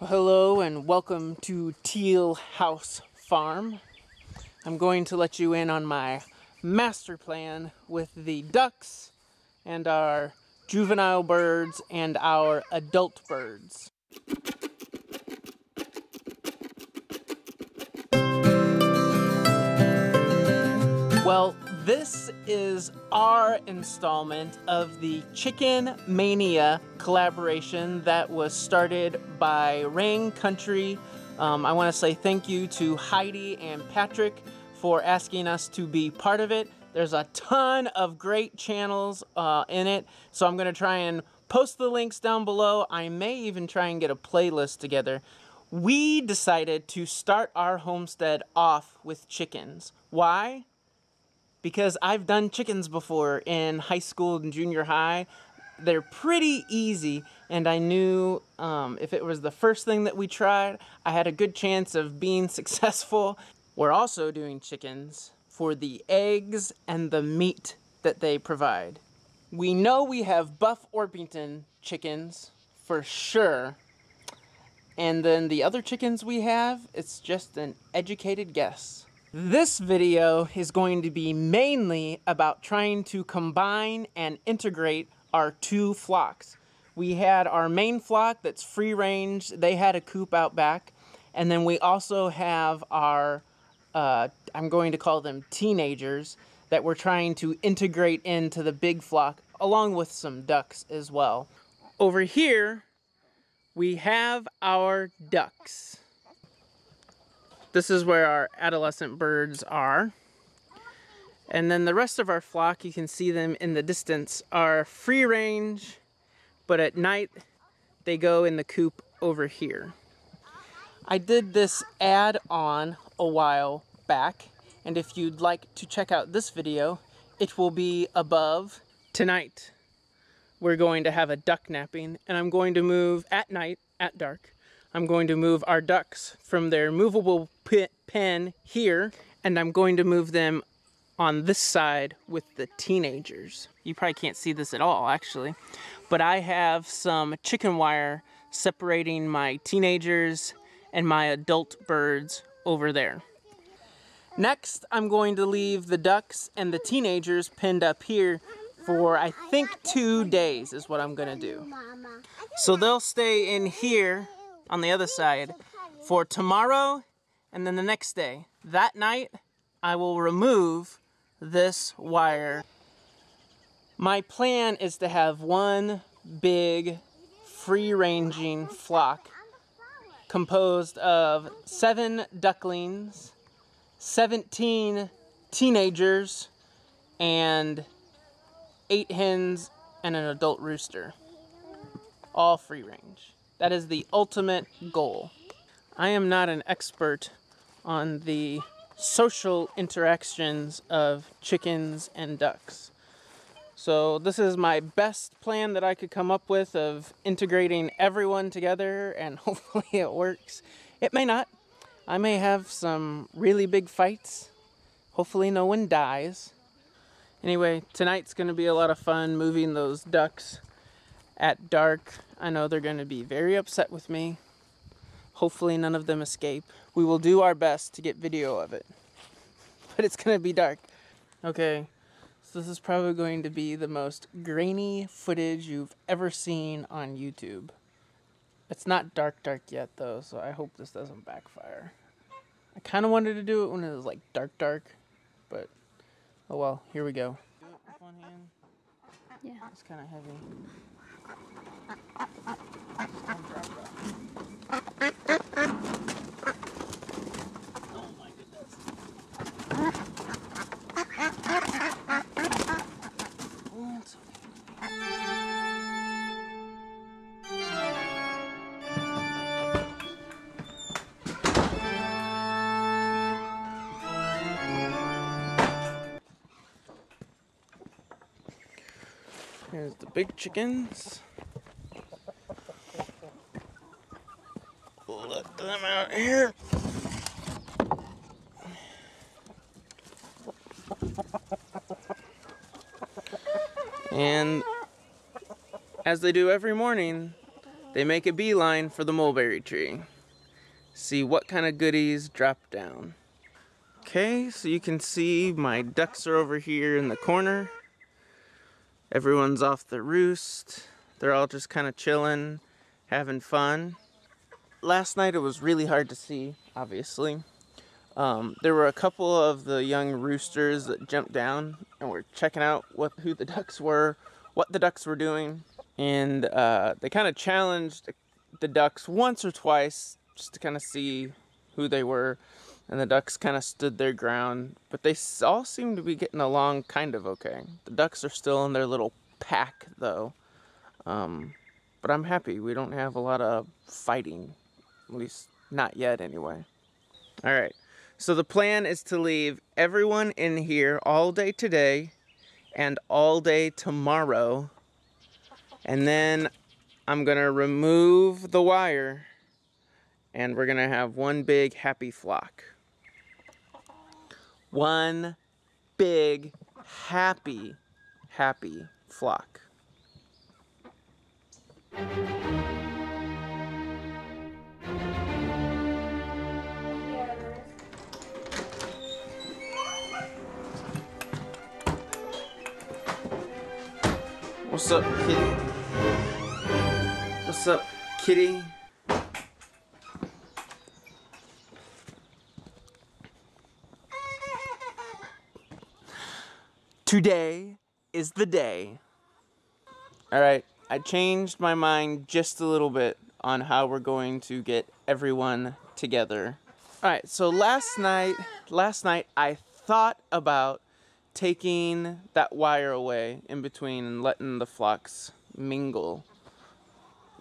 Hello and welcome to Teal House Farm. I'm going to let you in on my master plan with the ducks and our juvenile birds and our adult birds. Well, this is our installment of the Chicken Mania collaboration that was started by Rain Country. I want to say thank you to Heidi and Patrick for asking us to be part of it. There's a ton of great channels in it, so I'm going to try and post the links down below. I may even try and get a playlist together. We decided to start our homestead off with chickens. Why? Because I've done chickens before in high school and junior high. They're pretty easy, and I knew if it was the first thing that we tried, I had a good chance of being successful. We're also doing chickens for the eggs and the meat that they provide. We know we have Buff Orpington chickens for sure, and then the other chickens we have, it's just an educated guess. This video is going to be mainly about trying to combine and integrate our two flocks. We had our main flock that's free range. They had a coop out back. And then we also have our, I'm going to call them teenagers, that we're trying to integrate into the big flock, along with some ducks as well. Over here, we have our ducks. This is where our adolescent birds are. And then the rest of our flock, you can see them in the distance, are free range, but at night they go in the coop over here. I did this ad on a while back, and if you'd like to check out this video, it will be above. Tonight, we're going to have a duck napping, and I'm going to move at night, at dark. I'm going to move our ducks from their movable pen here, and I'm going to move them on this side with the teenagers. You probably can't see this at all, actually, but I have some chicken wire separating my teenagers and my adult birds over there. Next, I'm going to leave the ducks and the teenagers pinned up here for, I think, 2 days is what I'm gonna do. So they'll stay in here on the other side for tomorrow and then the next day. That night, I will remove this wire. My plan is to have one big free-ranging flock composed of 7 ducklings, 17 teenagers, and 8 hens and an adult rooster. All free range. That is the ultimate goal. I am not an expert on the social interactions of chickens and ducks. So this is my best plan that I could come up with of integrating everyone together, and hopefully it works. It may not. I may have some really big fights. Hopefully no one dies. Anyway, tonight's gonna be a lot of fun moving those ducks at dark. I know they're going to be very upset with me. Hopefully none of them escape. We will do our best to get video of it. But it's going to be dark. Okay, so this is probably going to be the most grainy footage you've ever seen on YouTube. It's not dark yet though, so I hope this doesn't backfire. I kind of wanted to do it when it was like dark, but oh well, here we go. Do it with one hand? Yeah. It's kind of heavy. Oh my goodness. Oh, it's okay. Here's the big chickens. Let them out here. And as they do every morning, they make a beeline for the mulberry tree. See what kind of goodies drop down. Okay, so you can see my ducks are over here in the corner. Everyone's off the roost. They're all just kind of chilling, having fun. Last night it was really hard to see, obviously. There were a couple of the young roosters that jumped down and were checking out who the ducks were, what the ducks were doing. And they kind of challenged the ducks once or twice just to kind of see who they were. And the ducks kind of stood their ground, but they all seem to be getting along kind of okay. The ducks are still in their little pack though. But I'm happy we don't have a lot of fighting, at least not yet anyway. All right, so the plan is to leave everyone in here all day today and all day tomorrow. And then I'm gonna remove the wire and we're gonna have one big happy flock. One big happy flock. What's up, kitty? What's up, kitty? Today is the day. Alright, I changed my mind just a little bit on how we're going to get everyone together. Alright, so last night I thought about taking that wire away in between and letting the flocks mingle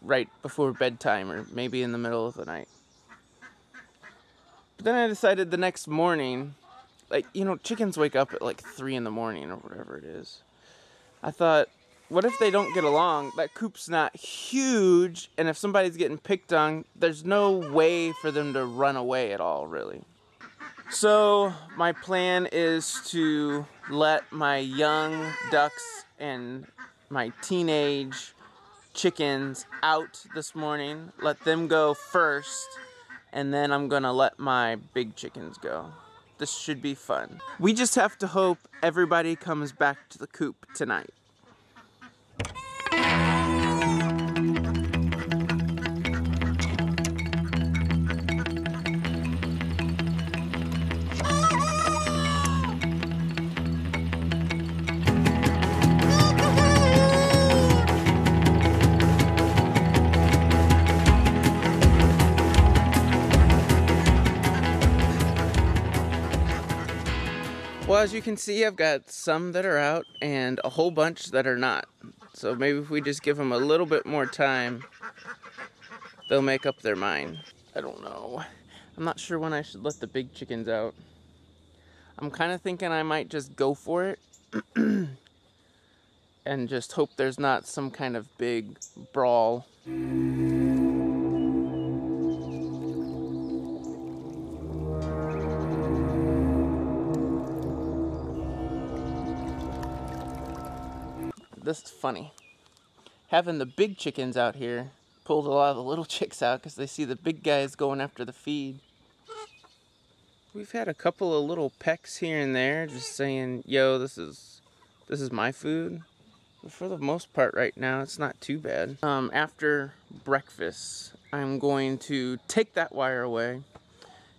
right before bedtime or maybe in the middle of the night. But then I decided the next morning, like, you know, chickens wake up at like 3 in the morning or whatever it is. I thought, what if they don't get along? That coop's not huge, and if somebody's getting picked on, there's no way for them to run away at all, really. So my plan is to let my young ducks and my teenage chickens out this morning, let them go first, and then I'm gonna let my big chickens go. This should be fun. We just have to hope everybody comes back to the coop tonight. Well, as you can see, I've got some that are out and a whole bunch that are not. So maybe if we just give them a little bit more time, they'll make up their mind. I don't know. I'm not sure when I should let the big chickens out. I'm kind of thinking I might just go for it and just hope there's not some kind of big brawl. This is funny. Having the big chickens out here pulled a lot of the little chicks out because they see the big guys going after the feed. We've had a couple of little pecks here and there just saying, yo, this is my food. But for the most part right now, it's not too bad. After breakfast, I'm going to take that wire away.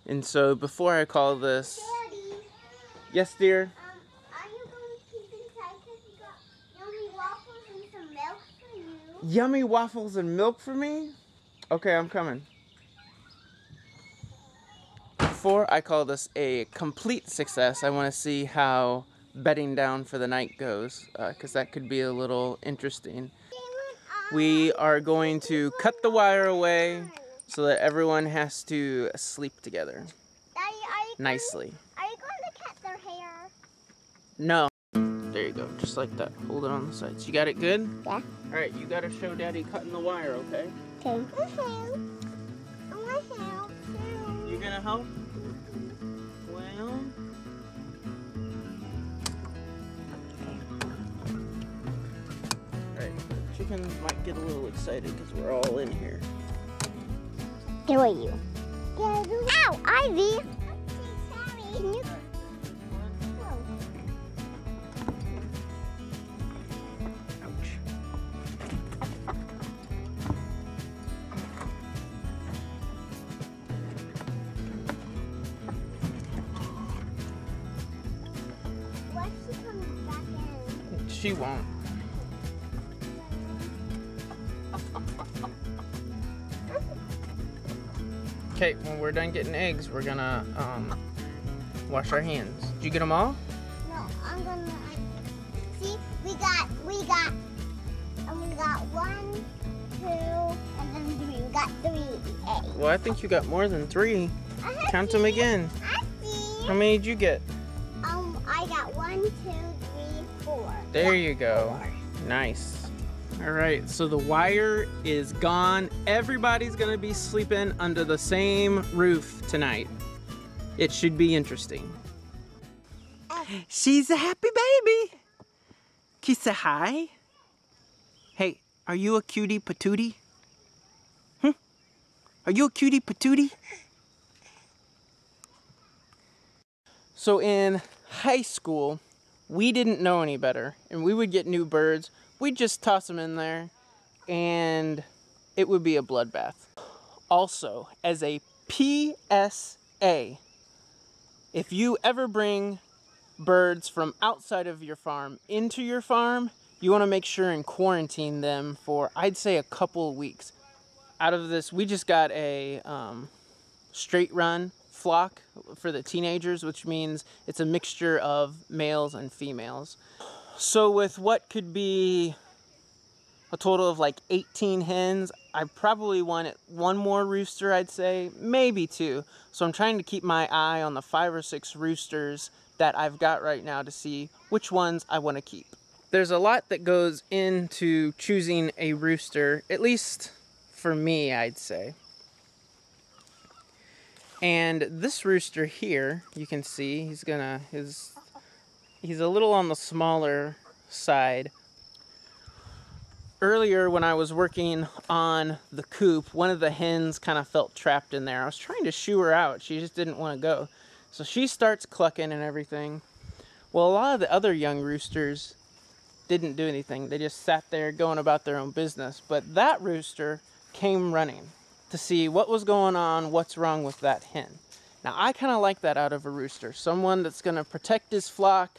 And so before I call this... Daddy, Yes, dear? are you going to keep inside because you got yummy waffles and some milk for you? Yummy waffles and milk for me? Okay, I'm coming. Before I call this a complete success, I want to see how bedding down for the night goes, because that could be a little interesting. We are going to cut the wire away so that everyone has to sleep together. Daddy, Nicely. Are you going to cut their hair? No. There you go, just like that. Hold it on the sides. You got it good? Yeah. Alright, you gotta show Daddy cutting the wire, okay? Okay. I want to help too. You gonna help? Well... Alright, chickens might get a little excited because we're all in here. Who are you? Ow, Ivy! Can you? Ouch. Why is she coming back in? She won't. Okay, when we're done getting eggs, we're gonna wash our hands. Did you get them all? No, I'm gonna. See, we got 1, 2, and then 3. We got 3 eggs. Well, I think you got more than 3. Count them again. I see. How many did you get? I got 1, 2, 3, 4. There you go. Nice. All right, so the wire is gone. Everybody's gonna be sleeping under the same roof tonight. It should be interesting. She's a happy baby. Can you say hi? Hey, are you a cutie patootie? Are you a cutie patootie? So in high school, we didn't know any better, and we would get new birds. We'd just toss them in there, and it would be a bloodbath. Also, as a PSA, if you ever bring birds from outside of your farm into your farm, you want to make sure and quarantine them for, I'd say, a couple of weeks. Out of this, we just got a straight run flock for the teenagers, which means it's a mixture of males and females. So with what could be a total of like 18 hens, I probably wanted 1 more rooster, I'd say, maybe 2. So I'm trying to keep my eye on the 5 or 6 roosters that I've got right now to see which ones I want to keep. There's a lot that goes into choosing a rooster, at least for me, I'd say. And this rooster here, you can see, he's a little on the smaller side. Earlier when I was working on the coop, one of the hens kind of felt trapped in there. I was trying to shoo her out. She just didn't want to go. So she starts clucking and everything. Well, a lot of the other young roosters didn't do anything. They just sat there going about their own business. But that rooster came running to see what was going on, what's wrong with that hen. Now, I kind of like that out of a rooster. Someone that's going to protect his flock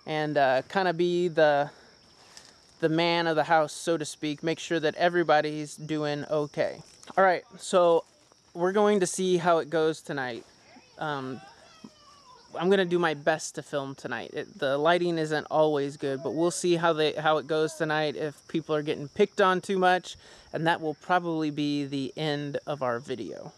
and kind of be the man of the house, so to speak, make sure that everybody's doing okay. All right, so we're going to see how it goes tonight. I'm going to do my best to film tonight. The lighting isn't always good, but we'll see how it goes tonight, if people are getting picked on too much, and that will probably be the end of our video.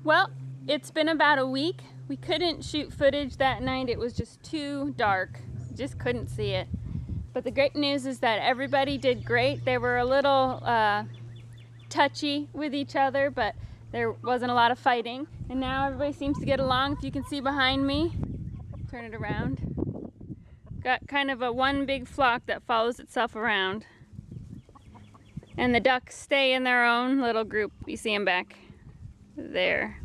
Well, it's been about a week. We couldn't shoot footage that night. It was just too dark. Just couldn't see it. But the great news is that everybody did great. They were a little touchy with each other, but there wasn't a lot of fighting. And now everybody seems to get along. If you can see behind me, turn it around. Got kind of a one big flock that follows itself around. And the ducks stay in their own little group. You see them back there.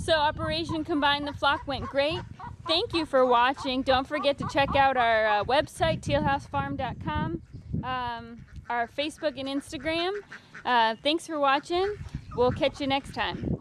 So Operation Combine the Flock went great. Thank you for watching. Don't forget to check out our website, tealhousefarm.com, our Facebook and Instagram. Thanks for watching. We'll catch you next time.